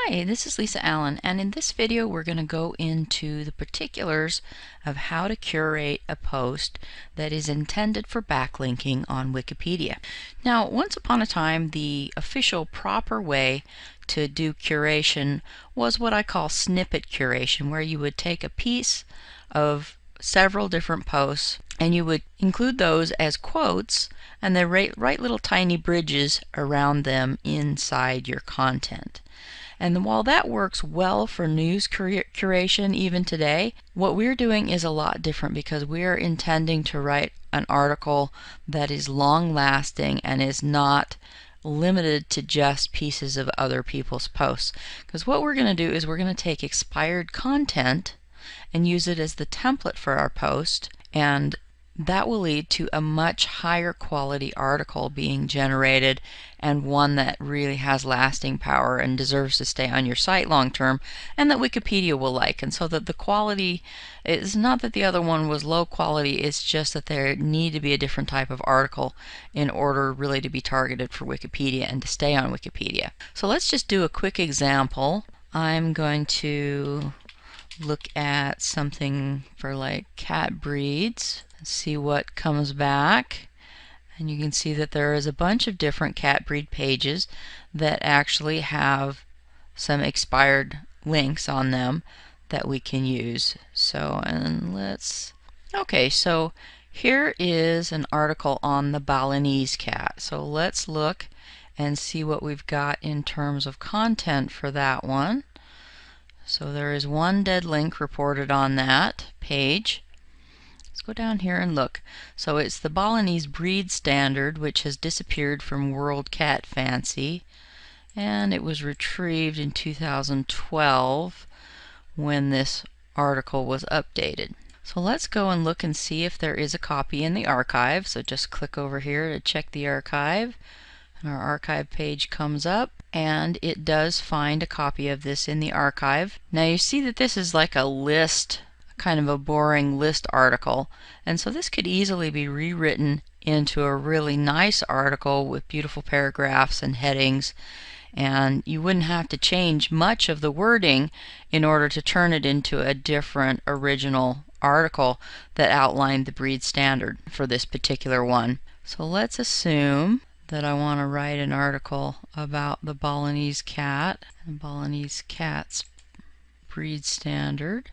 Hi, this is Lisa Allen, and in this video we're going to go into the particulars of how to curate a post that is intended for backlinking on Wikipedia. Now, once upon a time, the official proper way to do curation was what I call snippet curation, where you would take a piece of several different posts and you would include those as quotes and then write little tiny bridges around them inside your content. And while that works well for news curation even today, what we're doing is a lot different because we're intending to write an article that is long-lasting and is not limited to just pieces of other people's posts. Because what we're going to do is we're going to take expired content and use it as the template for our post, and that will lead to a much higher quality article being generated, and one that really has lasting power and deserves to stay on your site long term, and that Wikipedia will like. And so that the quality is not that the other one was low quality, it's just that there need to be a different type of article in order really to be targeted for Wikipedia and to stay on Wikipedia. So let's just do a quick example. I'm going to look at something for like cat breeds. See what comes back, and you can see that there is a bunch of different cat breed pages that actually have some expired links on them that we can use. So, and okay, so here is an article on the Balinese cat. So let's look and see what we've got in terms of content for that one. So there is one dead link reported on that page. Let's go down here and look. So it's the Balinese breed standard, which has disappeared from World Cat Fancy, and it was retrieved in 2012 when this article was updated. So let's go and look and see if there is a copy in the archive. So just click over here to check the archive, and our archive page comes up, and it does find a copy of this in the archive. Now you see that this is like a list, kind of a boring list article, and so this could easily be rewritten into a really nice article with beautiful paragraphs and headings, and you wouldn't have to change much of the wording in order to turn it into a different original article that outlined the breed standard for this particular one. So let's assume that I want to write an article about the Balinese cat and Balinese cat's breed standard.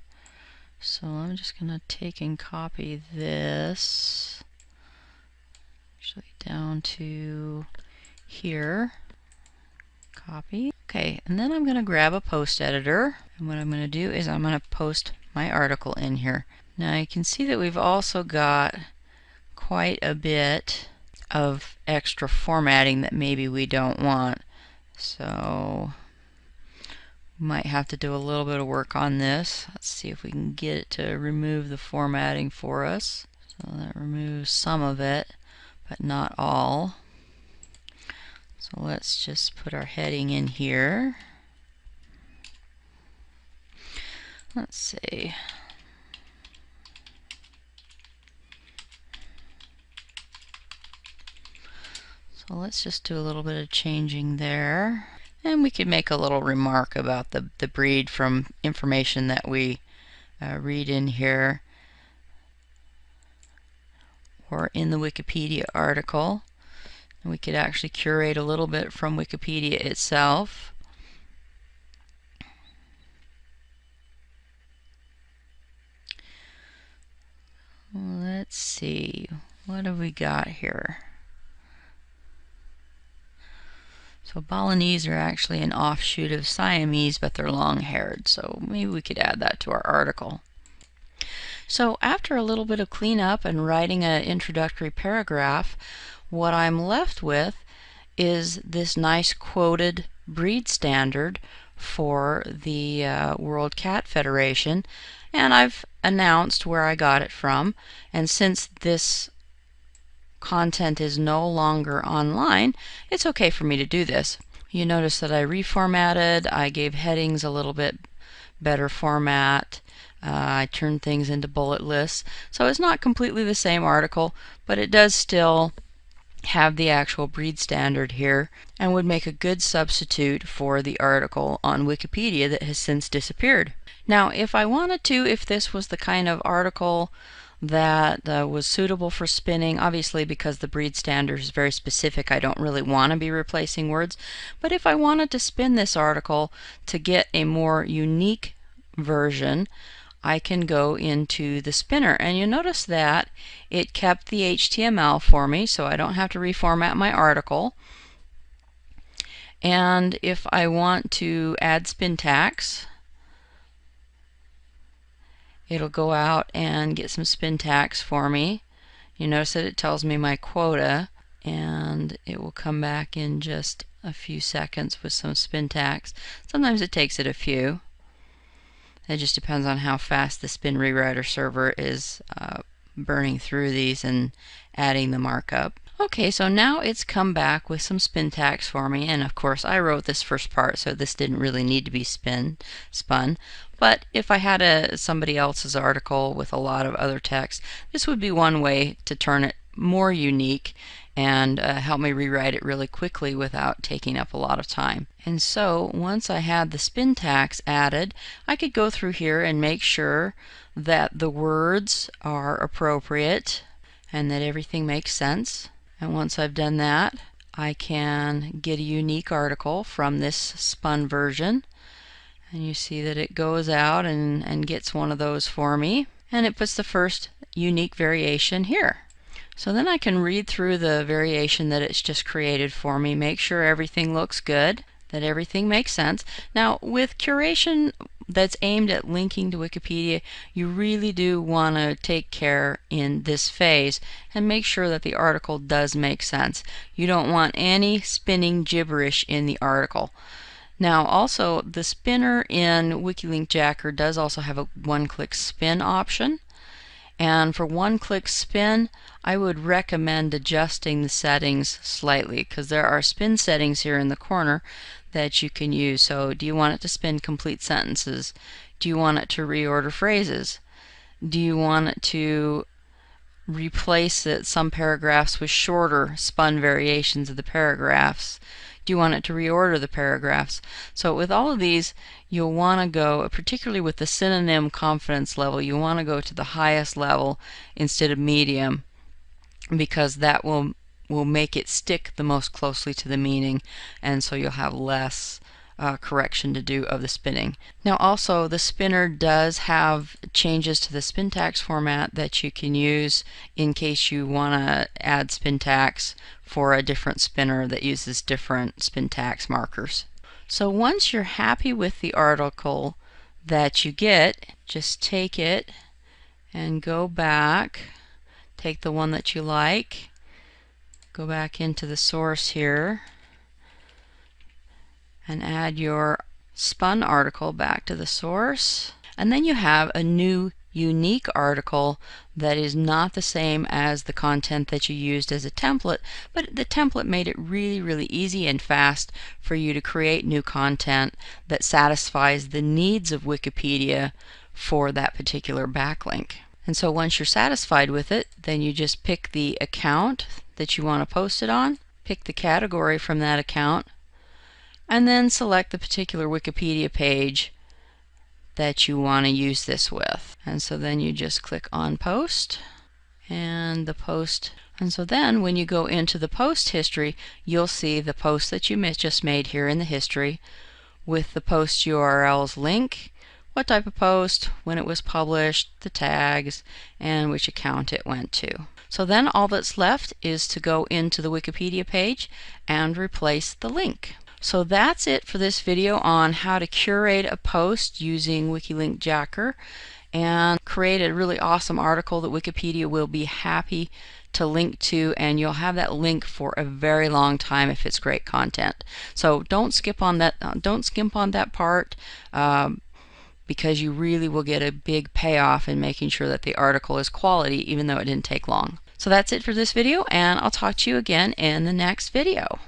So I'm just going to take and copy this, actually down to here, copy. Okay, and then I'm going to grab a post editor, and what I'm going to do is I'm going to post my article in here. Now you can see that we've also got quite a bit of extra formatting that maybe we don't want. So might have to do a little bit of work on this. Let's see if we can get it to remove the formatting for us. So that removes some of it, but not all. So let's just put our heading in here. Let's see. So let's just do a little bit of changing there. And we could make a little remark about the breed from information that we read in here or in the Wikipedia article. And we could actually curate a little bit from Wikipedia itself. Let's see, what have we got here? So Balinese are actually an offshoot of Siamese, but they're long-haired, so maybe we could add that to our article. So after a little bit of cleanup and writing an introductory paragraph, what I'm left with is this nice quoted breed standard for the World Cat Federation, and I've announced where I got it from, and since this content is no longer online, it's okay for me to do this. You notice that I reformatted, I gave headings a little bit better format, I turned things into bullet lists. So it's not completely the same article, but it does still have the actual breed standard here and would make a good substitute for the article on Wikipedia that has since disappeared. Now, if I wanted to, if this was the kind of article that was suitable for spinning, obviously because the breed standard is very specific, I don't really want to be replacing words, but if I wanted to spin this article to get a more unique version, I can go into the spinner, and you'll notice that it kept the HTML for me, so I don't have to reformat my article. And if I want to add spin tags, it'll go out and get some spin tags for me. You notice that it tells me my quota, and it will come back in just a few seconds with some spin tags. Sometimes it takes it a few. It just depends on how fast the spin rewriter server is burning through these and adding the markup. Okay, so now it's come back with some spin tags for me, and of course I wrote this first part, so this didn't really need to be spun. But if I had somebody else's article with a lot of other text, this would be one way to turn it more unique and help me rewrite it really quickly without taking up a lot of time. And so once I had the spin tags added, I could go through here and make sure that the words are appropriate and that everything makes sense. And once I've done that, I can get a unique article from this spun version. And you see that it goes out and gets one of those for me. And it puts the first unique variation here. So then I can read through the variation that it's just created for me, make sure everything looks good, that everything makes sense. Now, with curation that's aimed at linking to Wikipedia, you really do want to take care in this phase and make sure that the article does make sense. You don't want any spinning gibberish in the article. Now, also, the spinner in WikiLink Jacker does also have a one-click spin option. And for one-click spin, I would recommend adjusting the settings slightly, because there are spin settings here in the corner that you can use. So do you want it to spin complete sentences? Do you want it to reorder phrases? Do you want it to replace some paragraphs with shorter spun variations of the paragraphs? Do you want it to reorder the paragraphs? So with all of these, you'll want to go, particularly with the synonym confidence level, you want to go to the highest level instead of medium, because that will make it stick the most closely to the meaning, and so you'll have less correction to do of the spinning. Now also, the spinner does have changes to the spin tags format that you can use in case you want to add spin tags for a different spinner that uses different spin tags markers. So once you're happy with the article that you get, just take it and go back, take the one that you like, go back into the source here, and add your spun article back to the source. And then you have a new unique article that is not the same as the content that you used as a template, but the template made it really, really easy and fast for you to create new content that satisfies the needs of Wikipedia for that particular backlink. And so once you're satisfied with it, then you just pick the account that you want to post it on, pick the category from that account, and then select the particular Wikipedia page that you want to use this with. And so then you just click on post, and the post, and so then when you go into the post history, you'll see the post that you just made here in the history with the post URL's link, what type of post, when it was published, the tags, and which account it went to. So then all that's left is to go into the Wikipedia page and replace the link. So that's it for this video on how to curate a post using WikiLink Jacker and create a really awesome article that Wikipedia will be happy to link to, and you'll have that link for a very long time if it's great content. So don't skip on that. Don't skimp on that part, because you really will get a big payoff in making sure that the article is quality, even though it didn't take long. So that's it for this video, and I'll talk to you again in the next video.